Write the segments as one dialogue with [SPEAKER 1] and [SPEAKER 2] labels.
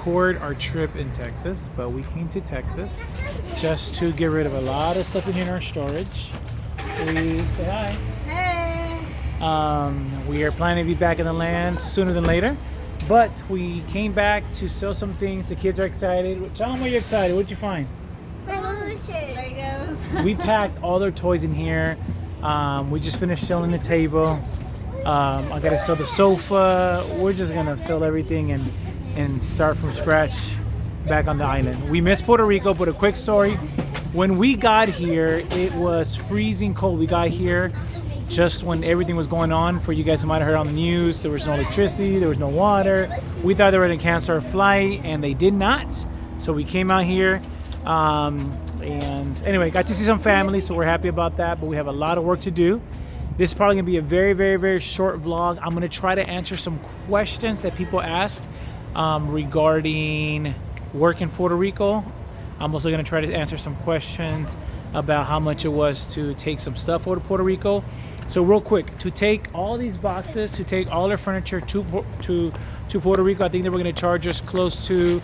[SPEAKER 1] record our trip in Texas, but we came to Texas just to get rid of a lot of stuff in our storage. We say hi.
[SPEAKER 2] Hey.
[SPEAKER 1] We are planning to be back in the land sooner than later, but we came back to sell some things. The kids are excited. Tell them why you're excited. What'd you find?
[SPEAKER 2] Legos.
[SPEAKER 1] We packed all their toys in here. We just finished selling the table. I gotta sell the sofa. We're just gonna sell everything and start from scratch back on the island. We missed Puerto Rico, but a quick story. When we got here, it was freezing cold. We got here just when everything was going on. For you guys who might have heard on the news, there was no electricity, there was no water. We thought they were gonna cancel our flight, and they did not. So we came out here. And anyway, got to see some family, so we're happy about that, but we have a lot of work to do. This is probably gonna be a very, very, very short vlog. I'm gonna try to answer some questions that people asked regarding work in Puerto Rico. I'm also gonna try to answer some questions about how much it was to take some stuff over to Puerto Rico. So real quick, to take all these boxes, to take all our furniture to Puerto Rico, I think they were gonna charge us close to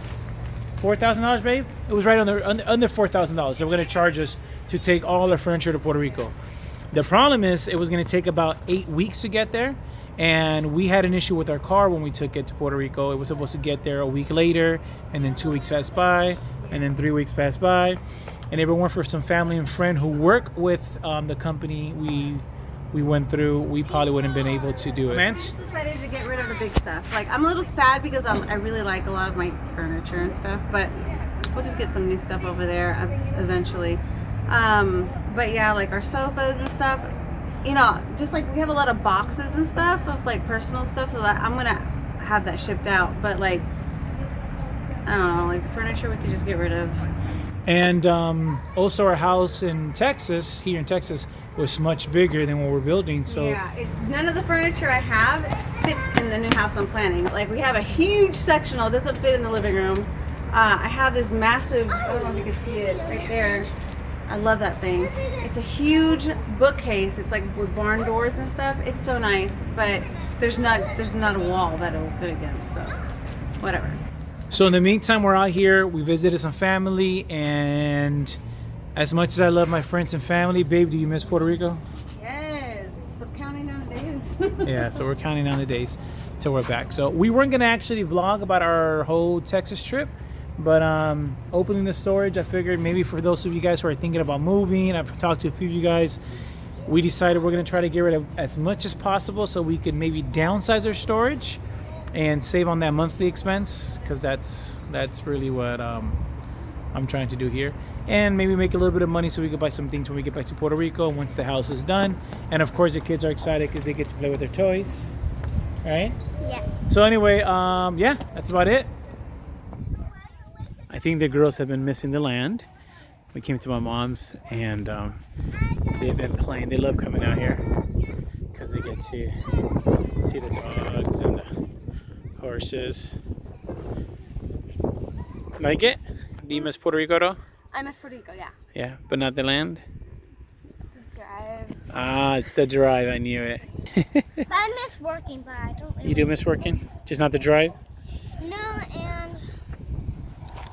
[SPEAKER 1] $4,000, babe? It was right under $4,000. They were going to charge us to take all their furniture to Puerto Rico. The problem is it was going to take about 8 weeks to get there, and we had an issue with our car when we took it to Puerto Rico. It was supposed to get there a week later, and then 2 weeks passed by, and then 3 weeks passed by. And if it weren't for some family and friend who work with the company we went through, we probably wouldn't have been able to do it.
[SPEAKER 2] I just decided to get rid of the big stuff. Like, I'm a little sad because I really like a lot of my furniture and stuff, but we'll just get some new stuff over there eventually. But yeah, like our sofas and stuff, you know, just like we have a lot of boxes and stuff of like personal stuff, so that I'm gonna have that shipped out. But like, I don't know, like the furniture we could just get rid of.
[SPEAKER 1] And also our house in Texas, here in Texas, was much bigger than what we're building. So
[SPEAKER 2] yeah, none of the furniture I have fits in the new house I'm planning. Like, we have a huge sectional, it doesn't fit in the living room. I have this massive, I don't know if you can see it right there. I love that thing. It's a huge bookcase. It's like with barn doors and stuff. It's so nice, but there's not a wall that it will fit against, so whatever.
[SPEAKER 1] So in the meantime, we're out here. We visited some family, and as much as I love my friends and family, babe, do you miss Puerto Rico?
[SPEAKER 2] Yes, I'm counting down the days.
[SPEAKER 1] Yeah, so we're counting down the days till we're back. So we weren't gonna actually vlog about our whole Texas trip, but opening the storage, I figured maybe for those of you guys who are thinking about moving, I've talked to a few of you guys, we decided we're gonna try to get rid of as much as possible so we could maybe downsize our storage and save on that monthly expense, because that's really what I'm trying to do here, and maybe make a little bit of money so we can buy some things when we get back to Puerto Rico once the house is done. And of course the kids are excited because they get to play with their toys, right?
[SPEAKER 3] Yeah.
[SPEAKER 1] So anyway, yeah, that's about it. I think the girls have been missing the land. We came to my mom's, and they've been playing. They love coming out here because they get to see the dogs and the horses. Like it? Do you miss Puerto Rico though?
[SPEAKER 3] I miss Puerto Rico, yeah.
[SPEAKER 1] Yeah, but not the land?
[SPEAKER 3] The drive.
[SPEAKER 1] Ah, it's the drive, I knew it.
[SPEAKER 3] But I miss working, but I don't really.
[SPEAKER 1] You do miss working? Just not the drive?
[SPEAKER 3] No, and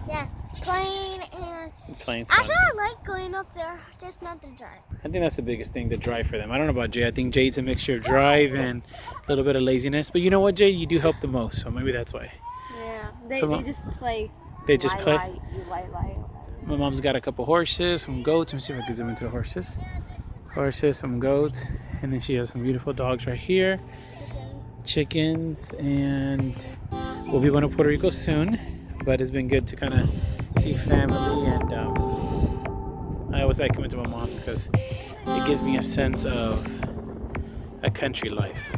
[SPEAKER 3] yeah, playing and
[SPEAKER 1] Playing.
[SPEAKER 3] actually I like going up there, just not the drive.
[SPEAKER 1] I think that's the biggest thing, the drive for them. I don't know about Jay. I think Jay's a mixture of drive and a little bit of laziness. But you know what, Jay? You do help the most, so maybe that's why.
[SPEAKER 2] Yeah,
[SPEAKER 1] So
[SPEAKER 2] they just play.
[SPEAKER 1] They just play?
[SPEAKER 2] Lie.
[SPEAKER 1] My mom's got a couple horses, some goats. Let me see if I can zoom into the horses. Horses, some goats, and then she has some beautiful dogs right here. Chickens, and we'll be going to Puerto Rico soon. But it's been good to kind of see family, and I always like coming to my mom's because it gives me a sense of a country life.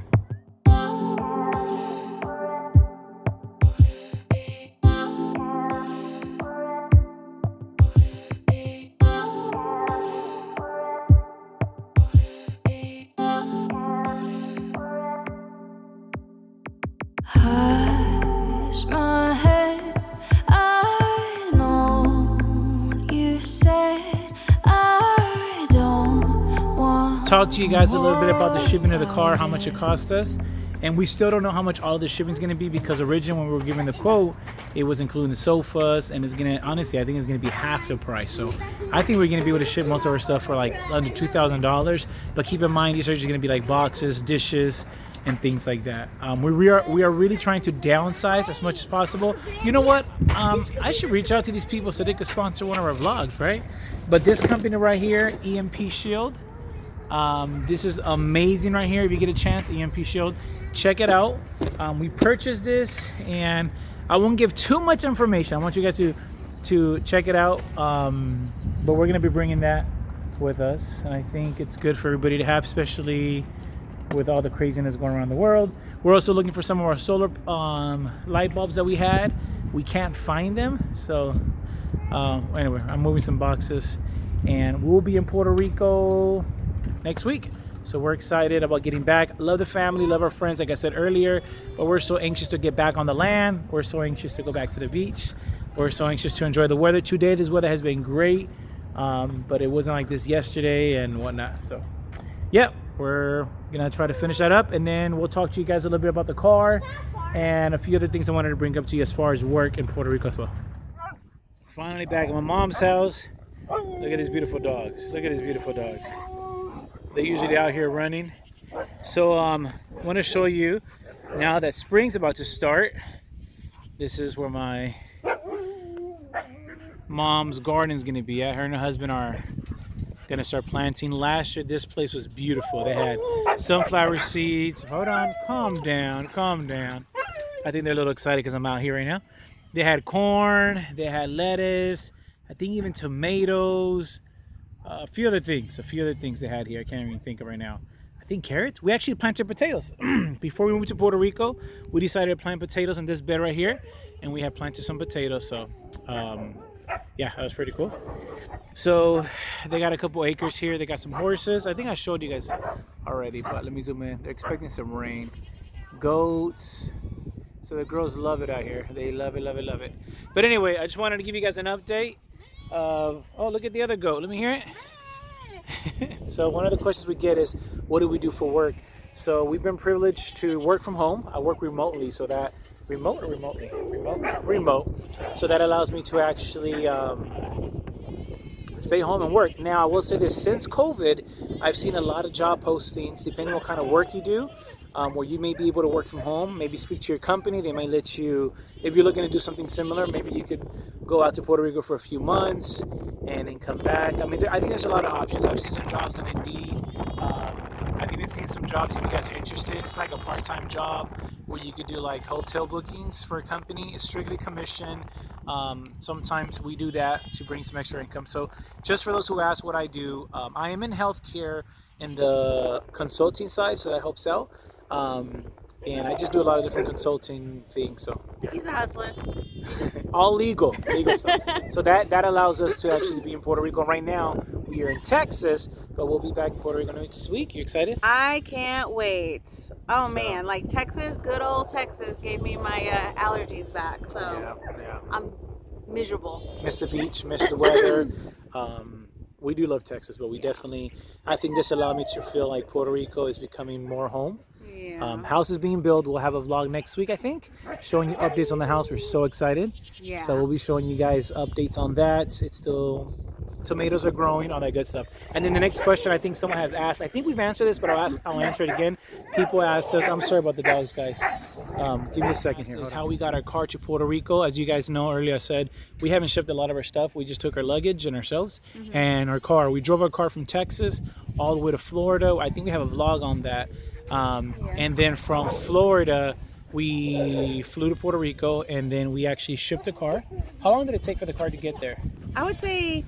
[SPEAKER 4] Hush my head, I know you said I don't want.
[SPEAKER 1] Talk to you guys a little bit about the shipping of the car, how much it cost us, And we still don't know how much all the shipping is going to be, because originally when we were giving the quote, it was including the sofas, and it's going to, honestly, I think it's going to be half the price. So I think we're going to be able to ship most of our stuff for like under $2,000. But keep in mind, these are just going to be like boxes, dishes, and things like that. We are really trying to downsize as much as possible. You know what? I should reach out to these people so they could sponsor one of our vlogs, right? But this company right here, EMP Shield, this is amazing right here. If you get a chance, EMP Shield, check it out. We purchased this, and I won't give too much information. I want you guys to check it out. But we're gonna be bringing that with us, and I think it's good for everybody to have, especially with all the craziness going around the world. We're also looking for some of our solar light bulbs that we had. We can't find them, so anyway, I'm moving some boxes, and we'll be in Puerto Rico next week. So we're excited about getting back. Love the family, love our friends, like I said earlier, but we're so anxious to get back on the land. We're so anxious to go back to the beach. We're so anxious to enjoy the weather. Today, this weather has been great, but it wasn't like this yesterday and whatnot. So yeah, we're gonna try to finish that up, and then we'll talk to you guys a little bit about the car and a few other things I wanted to bring up to you as far as work in Puerto Rico as well. Finally back at my mom's house. Look at these beautiful dogs. Look at these beautiful dogs. They're usually out here running. So I want to show you now that spring's about to start. This is where my mom's garden is going to be at. Her and her husband are going to start planting. Last year this place was beautiful. They had sunflower seeds. Hold on, calm down, calm down. I think they're a little excited because I'm out here right now. They had corn, they had lettuce, I think even tomatoes, a few other things they had here. I can't even think of right now. I think carrots. We actually planted potatoes. Before we moved to Puerto Rico, we decided to plant potatoes in this bed right here, and we have planted some potatoes. So yeah, that was pretty cool. So they got a couple acres here. They got some horses. I think I showed you guys already, but let me zoom in. They're expecting some rain. Goats. So the girls love it out here. They love it, love it, love it. But anyway, I just wanted to give you guys an update of, oh, look at the other goat. Let me hear it. So one of the questions we get is, what do we do for work? So we've been privileged to work from home. I work remotely, so that remote. So that allows me to actually stay home and work. Now I will say this: since COVID, I've seen a lot of job postings, depending on what kind of work you do, where you may be able to work from home. Maybe speak to your company. They may let you, if you're looking to do something similar, maybe you could go out to Puerto Rico for a few months and then come back. I mean, I think there's a lot of options. I've seen some jobs on Indeed. I've even seen some jobs, if you guys are interested, it's like a part-time job where you could do like hotel bookings for a company. It's strictly commission. Sometimes we do that to bring some extra income. So just for those who ask what I do, I am in healthcare in the consulting side, so that helps out. And I just do a lot of different consulting things. So
[SPEAKER 2] He's a hustler.
[SPEAKER 1] all legal stuff. So that allows us to actually be in Puerto Rico. Right now we are in Texas, but we'll be back in Puerto Rico next week. You excited?
[SPEAKER 2] I can't wait. Oh man, like Texas, good old Texas gave me my allergies back. So
[SPEAKER 1] Yeah.
[SPEAKER 2] I'm miserable.
[SPEAKER 1] Miss the beach, miss the weather. We do love Texas, but I think this allowed me to feel like Puerto Rico is becoming more home.
[SPEAKER 2] Yeah.
[SPEAKER 1] House is being built. We'll have a vlog next week, I think, showing you updates on the house. We're so excited.
[SPEAKER 2] Yeah.
[SPEAKER 1] So we'll be showing you guys updates on that. It's still, tomatoes are growing, all that good stuff. And then the next question I think someone has asked, I think we've answered this, but I'll answer it again. People asked us, I'm sorry about the dogs, guys. Give me a second here. This is how we got our car to Puerto Rico. As you guys know, earlier I said, we haven't shipped a lot of our stuff. We just took our luggage and ourselves and our car. We drove our car from Texas all the way to Florida. I think we have a vlog on that. And then from Florida, we flew to Puerto Rico, and then we actually shipped the car. How long did it take for the car to get there?
[SPEAKER 2] I would say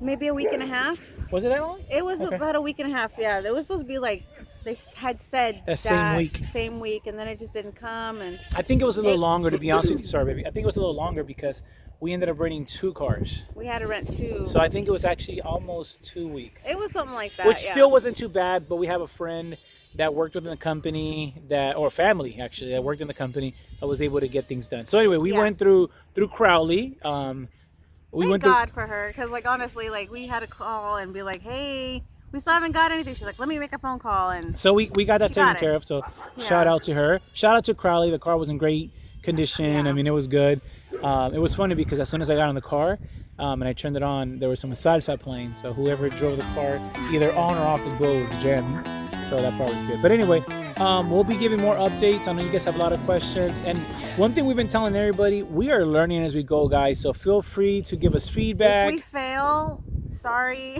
[SPEAKER 2] maybe a week and a half.
[SPEAKER 1] Was it that long?
[SPEAKER 2] It was
[SPEAKER 1] Okay.
[SPEAKER 2] about a week and a half. Yeah, it was supposed to be like they had said
[SPEAKER 1] That same week.
[SPEAKER 2] and then it just didn't come. And
[SPEAKER 1] I think it was a little longer, to be honest with you. Sorry, baby. I think it was a little longer because we ended up renting 2 cars.
[SPEAKER 2] we had to rent 2.
[SPEAKER 1] So I think it was actually almost 2 weeks.
[SPEAKER 2] It was something like that.
[SPEAKER 1] Which
[SPEAKER 2] yeah.
[SPEAKER 1] still wasn't too bad, but we have a friend that worked within the company or family actually that worked in the company that was able to get things done. So anyway, we went through Crowley.
[SPEAKER 2] Thank God for her, because like honestly, like we had to call and be like, hey, we still haven't got anything. She's like, let me make a phone call. And
[SPEAKER 1] So we got that
[SPEAKER 2] She
[SPEAKER 1] taken
[SPEAKER 2] got it.
[SPEAKER 1] care of. So
[SPEAKER 2] Yeah.
[SPEAKER 1] shout out to her. Shout out to Crowley. The car was in great condition.
[SPEAKER 2] Yeah.
[SPEAKER 1] I mean, it was good. It was funny because as soon as I got in the car and I turned it on, there was some salsa playing. So whoever drove the car, either on or off the go, was jamming. So that part was good. But anyway, we'll be giving more updates. I know you guys have a lot of questions. And one thing we've been telling everybody, we are learning as we go, guys. So feel free to give us feedback.
[SPEAKER 2] if we fail, sorry.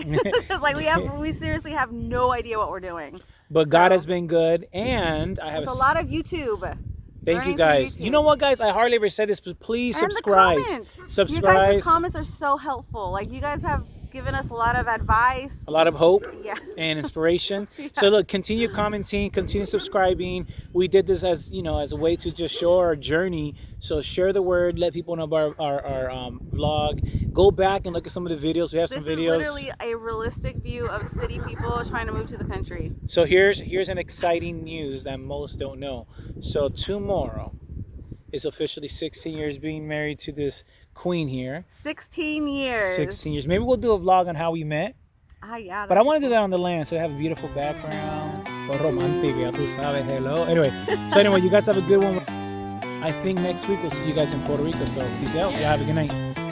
[SPEAKER 2] It's like we seriously have no idea what we're doing.
[SPEAKER 1] But God
[SPEAKER 2] So-
[SPEAKER 1] has been good. And I have
[SPEAKER 2] It's a lot of YouTube.
[SPEAKER 1] Thank you
[SPEAKER 2] learning through
[SPEAKER 1] guys.
[SPEAKER 2] YouTube.
[SPEAKER 1] You know what, guys? I hardly ever said this, but please
[SPEAKER 2] And
[SPEAKER 1] subscribe.
[SPEAKER 2] the comments. You
[SPEAKER 1] Subscribe.
[SPEAKER 2] guys' comments are so helpful. Like, you guys have given us a lot of advice.
[SPEAKER 1] A lot of hope
[SPEAKER 2] Yeah.
[SPEAKER 1] and inspiration. So look, continue commenting, continue subscribing. We did this as as a way to just show our journey. So share the word, let people know about our vlog. Go back and look at some of the videos. We have
[SPEAKER 2] This
[SPEAKER 1] some
[SPEAKER 2] is
[SPEAKER 1] videos.
[SPEAKER 2] literally a realistic view of city people trying to move to the country.
[SPEAKER 1] So here's an exciting news that most don't know. So tomorrow is officially 16 years being married to this queen here.
[SPEAKER 2] 16 years.
[SPEAKER 1] 16 years. Maybe we'll do a vlog on how we met.
[SPEAKER 2] Yeah.
[SPEAKER 1] But I want to do that on the land, so I have a beautiful background. Or romantic, ya tú sabes, hello. Anyway, you guys have a good one. I think next week we'll see you guys in Puerto Rico, so peace out. Y'all have a good night.